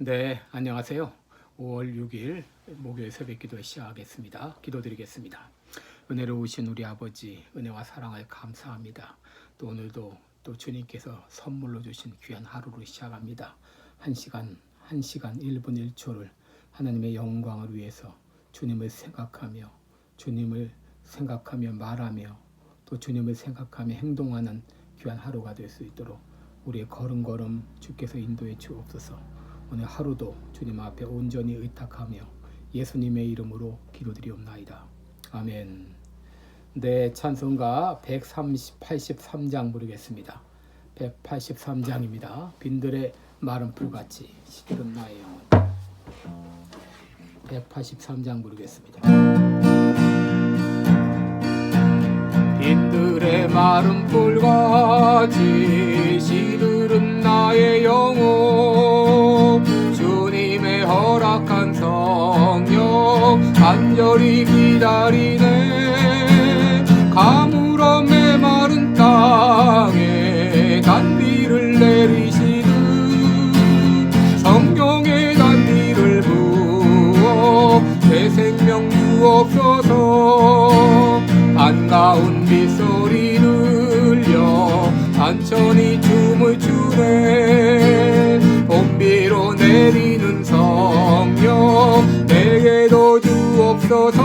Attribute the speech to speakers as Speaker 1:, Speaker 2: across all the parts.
Speaker 1: 네, 안녕하세요. 5월 6일 목요일 새벽 기도 시작하겠습니다. 기도드리겠습니다. 은혜로우신 우리 아버지, 은혜와 사랑을 감사합니다. 또 오늘도 또 주님께서 선물로 주신 귀한 하루를 시작합니다. 한 시간 1분 1초를 하나님의 영광을 위해서 주님을 생각하며 말하며 또 주님을 생각하며 행동하는 귀한 하루가 될 수 있도록 우리의 걸음걸음 주께서 인도해 주옵소서. 오늘 하루도 주님 앞에 온전히 의탁하며 예수님의 이름으로 기도드리옵나이다. 아멘. 네, 찬송가 183장 부르겠습니다. 183장입니다. 빈들의 마른 풀같이 시들은 나의 영혼. 183장 부르겠습니다. 빈들의 마른 풀같이 시들은 나의 영혼, 주님의 허락한 성령 간절히 기다리네. 가물어 메마른 땅에 단비를 내리시듯 성령의 단비를 부어 새 생명 주옵소서. 반가운 빗소리 들려 단천이 춤을 추네. 봄비로 내리는 성령 내게도 주옵소서.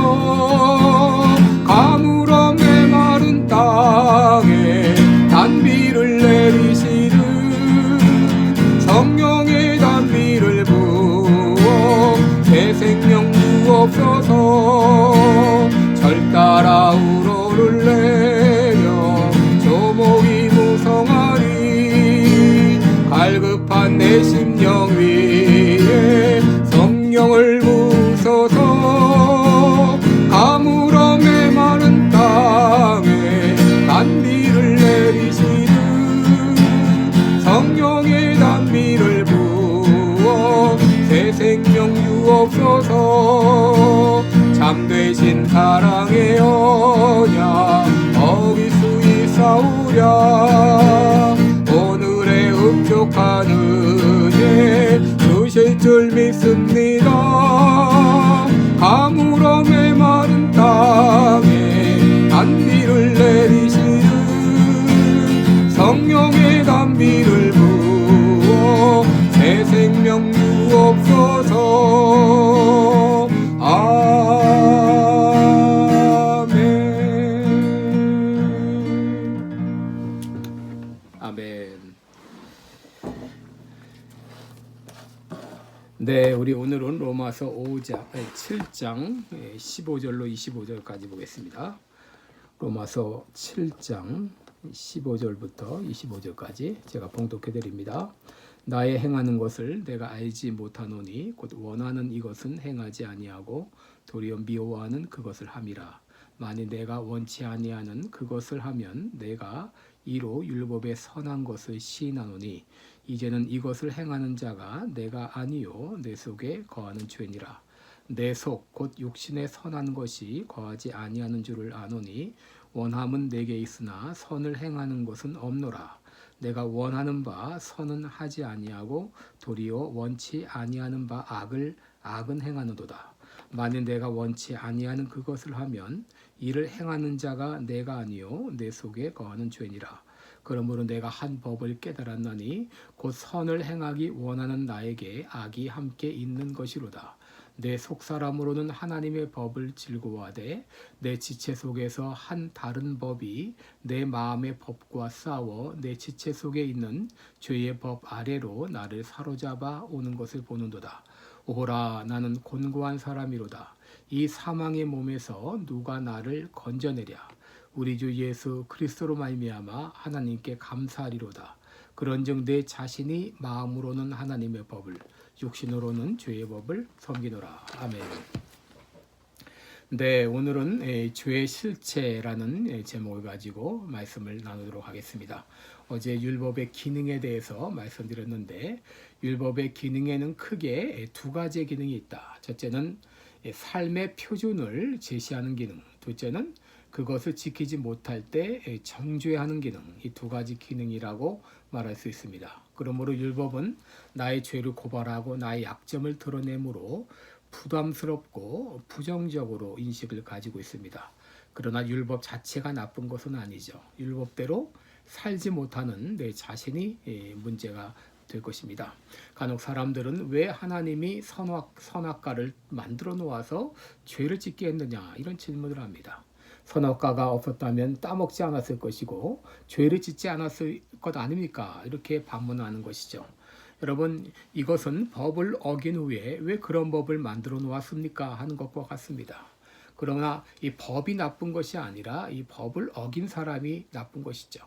Speaker 1: 가물어 메마른 땅에 단비를 내리시듯 성령의 단비를 부어 새 생명 주옵소서. 절 따라 우러를 내려 조목이 무성하리. 갈급한 내 심령 위에 성령을 부소서. 가물어 메마른 땅에 단비를 내리시듯 성령의 단비를 부어 새 생명 주옵소서. 참되신 사랑의 언약 어길 수 있사오랴. 오늘의 흡족한 은혜 주실 줄 믿습니다. 가물어 메마른 땅에 단비를 내리시듯 성령의 단비를 부어 새 생명 주옵소서. 아멘. 네, 우리 오늘은 로마서 7장 15절로 25절까지 보겠습니다. 로마서 7장 15절부터 25절까지 제가 봉독해 드립니다. 나의 행하는 것을 내가 알지 못하노니 곧 원하는 이것은 행하지 아니하고 도리어 미워하는 그것을 함이라. 만일 내가 원치 아니하는 그것을 하면 내가 이로 율법의 선한 것을 시인하노니 이제는 이것을 행하는 자가 내가 아니요 내 속에 거하는 죄니라. 내 속 곧 육신의 선한 것이 거하지 아니하는 줄을 아노니 원함은 내게 있으나 선을 행하는 것은 없노라. 내가 원하는 바 선은 하지 아니하고 도리어 원치 아니하는 바 악은 행하노도다. 만일 내가 원치 아니하는 그것을 하면 이를 행하는 자가 내가 아니요 내 속에 거하는 죄니라. 그러므로 내가 한 법을 깨달았나니 곧 선을 행하기 원하는 나에게 악이 함께 있는 것이로다. 내 속사람으로는 하나님의 법을 즐거워하되 내 지체 속에서 한 다른 법이 내 마음의 법과 싸워 내 지체 속에 있는 죄의 법 아래로 나를 사로잡아 오는 것을 보는도다. 오라, 나는 곤고한 사람이로다. 이 사망의 몸에서 누가 나를 건져내랴. 우리 주 예수 그리스도로 말미암아 하나님께 감사하리로다. 그런즉 내 자신이 마음으로는 하나님의 법을 육신으로는 죄의 법을 섬기노라. 아멘. 네, 오늘은 죄의 실체라는 제목을 가지고 말씀을 나누도록 하겠습니다. 어제 율법의 기능에 대해서 말씀드렸는데 율법의 기능에는 크게 두 가지의 기능이 있다. 첫째는 삶의 표준을 제시하는 기능, 둘째는 그것을 지키지 못할 때 정죄하는 기능, 이 두 가지 기능이라고 말할 수 있습니다. 그러므로 율법은 나의 죄를 고발하고 나의 약점을 드러내므로 부담스럽고 부정적으로 인식을 가지고 있습니다. 그러나 율법 자체가 나쁜 것은 아니죠. 율법대로 살지 못하는 내 자신이 문제가 될 것입니다. 간혹 사람들은 왜 하나님이 선악과를 만들어 놓아서 죄를 짓게 했느냐 이런 질문을 합니다. 선악과가 없었다면 따먹지 않았을 것이고 죄를 짓지 않았을 것 아닙니까? 이렇게 반문하는 것이죠. 여러분, 이것은 법을 어긴 후에 왜 그런 법을 만들어 놓았습니까? 하는 것과 같습니다. 그러나 이 법이 나쁜 것이 아니라 이 법을 어긴 사람이 나쁜 것이죠.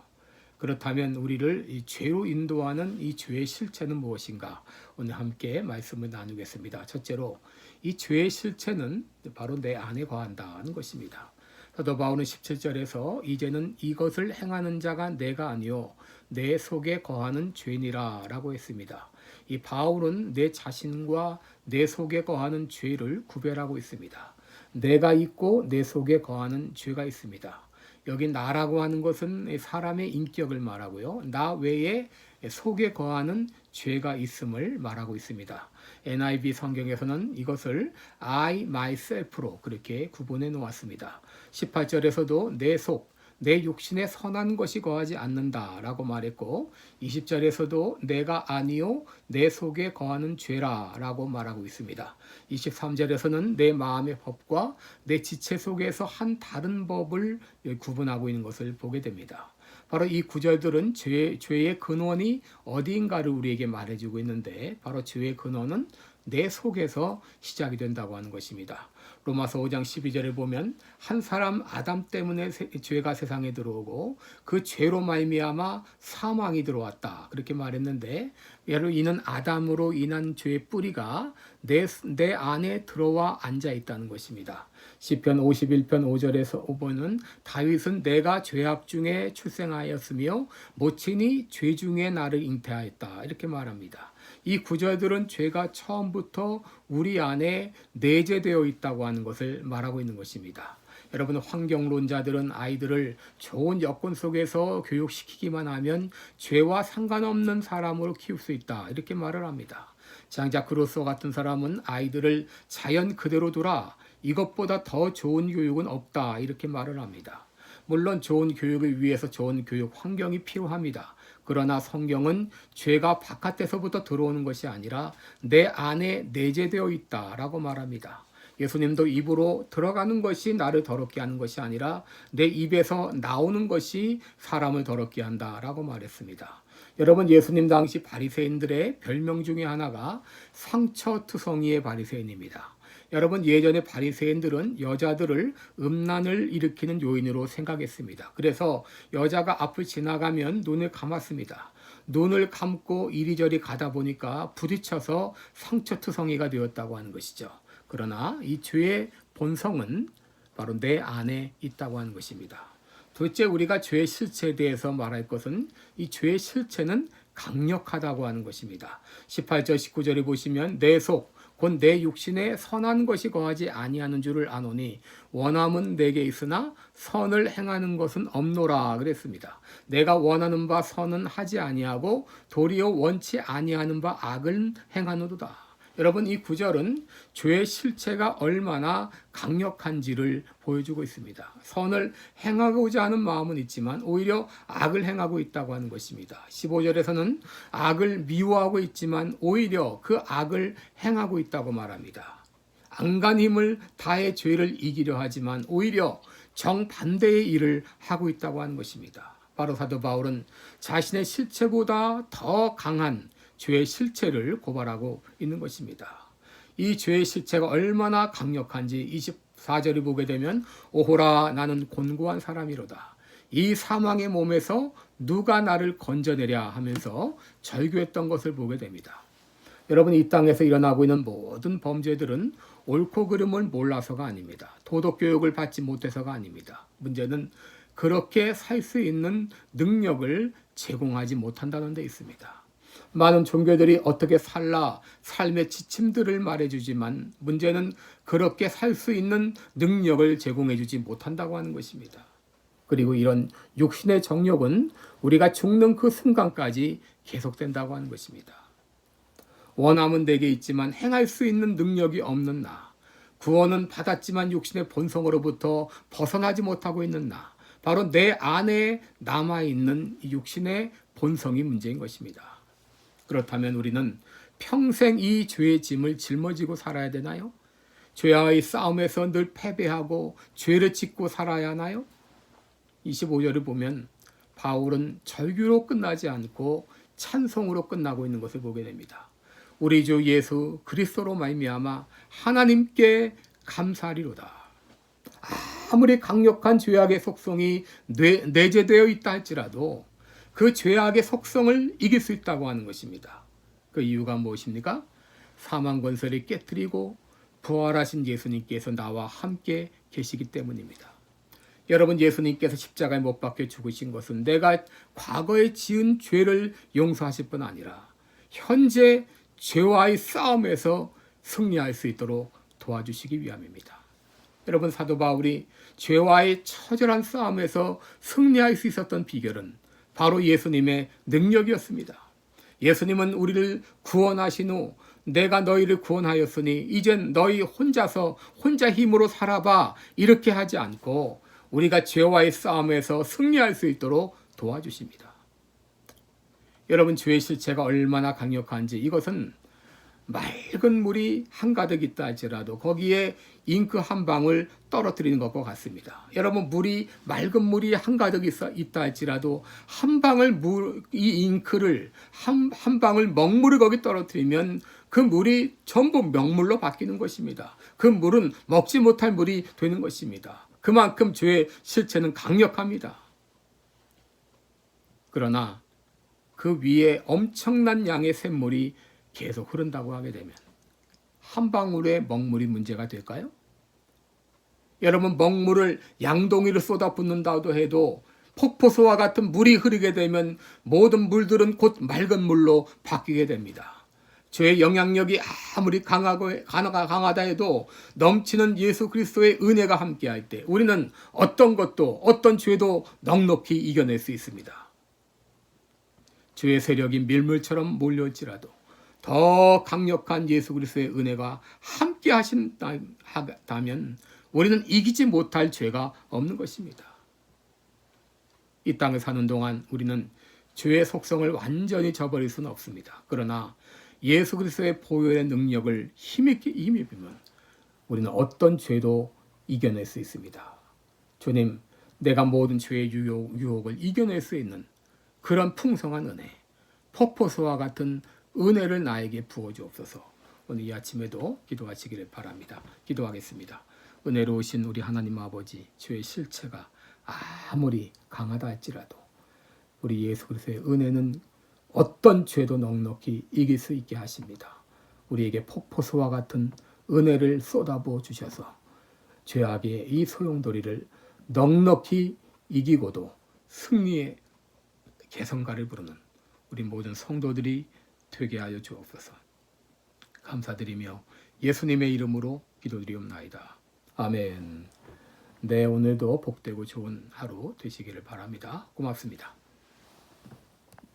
Speaker 1: 그렇다면 우리를 이 죄로 인도하는 이 죄의 실체는 무엇인가? 오늘 함께 말씀을 나누겠습니다. 첫째로 이 죄의 실체는 바로 내 안에 거한다는 것입니다. 사도 바울은 17절에서 이제는 이것을 행하는 자가 내가 아니요 내 속에 거하는 죄니라 라고 했습니다. 이 바울은 내 자신과 내 속에 거하는 죄를 구별하고 있습니다. 내가 있고 내 속에 거하는 죄가 있습니다. 여기 나라고 하는 것은 사람의 인격을 말하고요. 나 외에 속에 거하는 죄가 있음을 말하고 있습니다. NIV 성경에서는 이것을 I myself로 그렇게 구분해 놓았습니다. 18절에서도 내 속, 내 육신에 선한 것이 거하지 않는다라고 말했고 20절에서도 내가 아니요 내 속에 거하는 죄라라고 말하고 있습니다. 23절에서는 내 마음의 법과 내 지체 속에서 한 다른 법을 구분하고 있는 것을 보게 됩니다. 바로 이 구절들은 죄의 근원이 어디인가를 우리에게 말해주고 있는데 바로 죄의 근원은 내 속에서 시작이 된다고 하는 것입니다. 로마서 5장 12절을 보면 한 사람 아담 때문에 죄가 세상에 들어오고 그 죄로 말미암아 사망이 들어왔다 그렇게 말했는데 예로 이는 아담으로 인한 죄의 뿌리가 내 안에 들어와 앉아 있다는 것입니다. 시편 51편 5절에서 5번은 다윗은 내가 죄악 중에 출생하였으며 모친이 죄 중에 나를 잉태하였다 이렇게 말합니다. 이 구절들은 죄가 처음부터 우리 안에 내재되어 있다고 하는 것을 말하고 있는 것입니다. 여러분, 환경론자들은 아이들을 좋은 여건 속에서 교육시키기만 하면 죄와 상관없는 사람으로 키울 수 있다 이렇게 말을 합니다. 장작 그루소 같은 사람은 아이들을 자연 그대로 둬라 이것보다 더 좋은 교육은 없다 이렇게 말을 합니다. 물론 좋은 교육을 위해서 좋은 교육 환경이 필요합니다. 그러나 성경은 죄가 바깥에서부터 들어오는 것이 아니라 내 안에 내재되어 있다라고 말합니다. 예수님도 입으로 들어가는 것이 나를 더럽게 하는 것이 아니라 내 입에서 나오는 것이 사람을 더럽게 한다라고 말했습니다. 여러분, 예수님 당시 바리새인들의 별명 중에 하나가 상처투성이의 바리새인입니다. 여러분, 예전에 바리새인들은 여자들을 음란을 일으키는 요인으로 생각했습니다. 그래서 여자가 앞을 지나가면 눈을 감았습니다. 눈을 감고 이리저리 가다 보니까 부딪혀서 상처투성이가 되었다고 하는 것이죠. 그러나 이 죄의 본성은 바로 내 안에 있다고 하는 것입니다. 도대체 우리가 죄의 실체에 대해서 말할 것은 이 죄의 실체는 강력하다고 하는 것입니다. 18절 19절에 보시면 내 속 곧 내 육신에 선한 것이 거하지 아니하는 줄을 아노니 원함은 내게 있으나 선을 행하는 것은 없노라 그랬습니다. 내가 원하는 바 선은 하지 아니하고 도리어 원치 아니하는 바 악을 행하노도다. 여러분, 이 구절은 죄의 실체가 얼마나 강력한지를 보여주고 있습니다. 선을 행하고자 하는 마음은 있지만 오히려 악을 행하고 있다고 하는 것입니다. 15절에서는 악을 미워하고 있지만 오히려 그 악을 행하고 있다고 말합니다. 안간 힘을 다해 죄를 이기려 하지만 오히려 정반대의 일을 하고 있다고 하는 것입니다. 바로 사도 바울은 자신의 실체보다 더 강한 죄의 실체를 고발하고 있는 것입니다. 이 죄의 실체가 얼마나 강력한지 24절을 보게 되면 오호라 나는 곤고한 사람이로다. 이 사망의 몸에서 누가 나를 건져내랴 하면서 절규했던 것을 보게 됩니다. 여러분, 이 땅에서 일어나고 있는 모든 범죄들은 옳고 그름을 몰라서가 아닙니다. 도덕교육을 받지 못해서가 아닙니다. 문제는 그렇게 살 수 있는 능력을 제공하지 못한다는 데 있습니다. 많은 종교들이 어떻게 살라 삶의 지침들을 말해주지만 문제는 그렇게 살 수 있는 능력을 제공해주지 못한다고 하는 것입니다. 그리고 이런 육신의 정욕은 우리가 죽는 그 순간까지 계속된다고 하는 것입니다. 원함은 내게 있지만 행할 수 있는 능력이 없는 나, 구원은 받았지만 육신의 본성으로부터 벗어나지 못하고 있는 나, 바로 내 안에 남아있는 육신의 본성이 문제인 것입니다. 그렇다면 우리는 평생 이 죄의 짐을 짊어지고 살아야 되나요? 죄와의 싸움에서 늘 패배하고 죄를 짓고 살아야 하나요? 25절을 보면 바울은 절규로 끝나지 않고 찬송으로 끝나고 있는 것을 보게 됩니다. 우리 주 예수 그리스도로 말미암아 하나님께 감사하리로다. 아무리 강력한 죄악의 속성이 내재되어 있다 할지라도 그 죄악의 속성을 이길 수 있다고 하는 것입니다. 그 이유가 무엇입니까? 사망 권세를 깨뜨리고 부활하신 예수님께서 나와 함께 계시기 때문입니다. 여러분, 예수님께서 십자가에 못 박혀 죽으신 것은 내가 과거에 지은 죄를 용서하실 뿐 아니라 현재 죄와의 싸움에서 승리할 수 있도록 도와주시기 위함입니다. 여러분, 사도 바울이 죄와의 처절한 싸움에서 승리할 수 있었던 비결은 바로 예수님의 능력이었습니다. 예수님은 우리를 구원하신 후 내가 너희를 구원하였으니 이젠 너희 혼자 힘으로 살아봐, 이렇게 하지 않고 우리가 죄와의 싸움에서 승리할 수 있도록 도와주십니다. 여러분, 죄의 실체가 얼마나 강력한지 이것은 맑은 물이 한가득 있다 할지라도 거기에 잉크 한 방울 떨어뜨리는 것과 같습니다. 여러분, 맑은 물이 한가득 있다 할지라도 한 방울 이 잉크를 한 방울 먹물을 거기 떨어뜨리면 그 물이 전부 명물로 바뀌는 것입니다. 그 물은 먹지 못할 물이 되는 것입니다. 그만큼 죄의 실체는 강력합니다. 그러나 그 위에 엄청난 양의 샘물이 계속 흐른다고 하게 되면 한 방울의 먹물이 문제가 될까요? 여러분, 먹물을 양동이를 쏟아붓는다고 해도 폭포수와 같은 물이 흐르게 되면 모든 물들은 곧 맑은 물로 바뀌게 됩니다. 죄의 영향력이 아무리 강하다 해도 넘치는 예수 그리스도의 은혜가 함께할 때 우리는 어떤 죄도 넉넉히 이겨낼 수 있습니다. 죄의 세력이 밀물처럼 몰려올지라도 더 강력한 예수 그리스도의 은혜가 함께 하신다면 우리는 이기지 못할 죄가 없는 것입니다. 이 땅을 사는 동안 우리는 죄의 속성을 완전히 저버릴 수는 없습니다. 그러나 예수 그리스도의 보혈의 능력을 힘입으면 우리는 어떤 죄도 이겨낼 수 있습니다. 주님, 내가 모든 죄의 유혹을 이겨낼 수 있는 그런 풍성한 은혜, 폭포수와 같은 은혜를 나에게 부어주옵소서. 오늘 이 아침에도 기도하시기를 바랍니다. 기도하겠습니다. 은혜로우신 우리 하나님 아버지, 죄의 실체가 아무리 강하다 할지라도 우리 예수 그리스도의 은혜는 어떤 죄도 넉넉히 이길 수 있게 하십니다. 우리에게 폭포수와 같은 은혜를 쏟아부어 주셔서 죄악의 이 소용돌이를 넉넉히 이기고도 승리의 개성가를 부르는 우리 모든 성도들이 되게 하여 주옵소서. 감사드리며 예수님의 이름으로 기도드리옵나이다. 아멘. 네, 오늘도 복되고 좋은 하루 되시기를 바랍니다. 고맙습니다.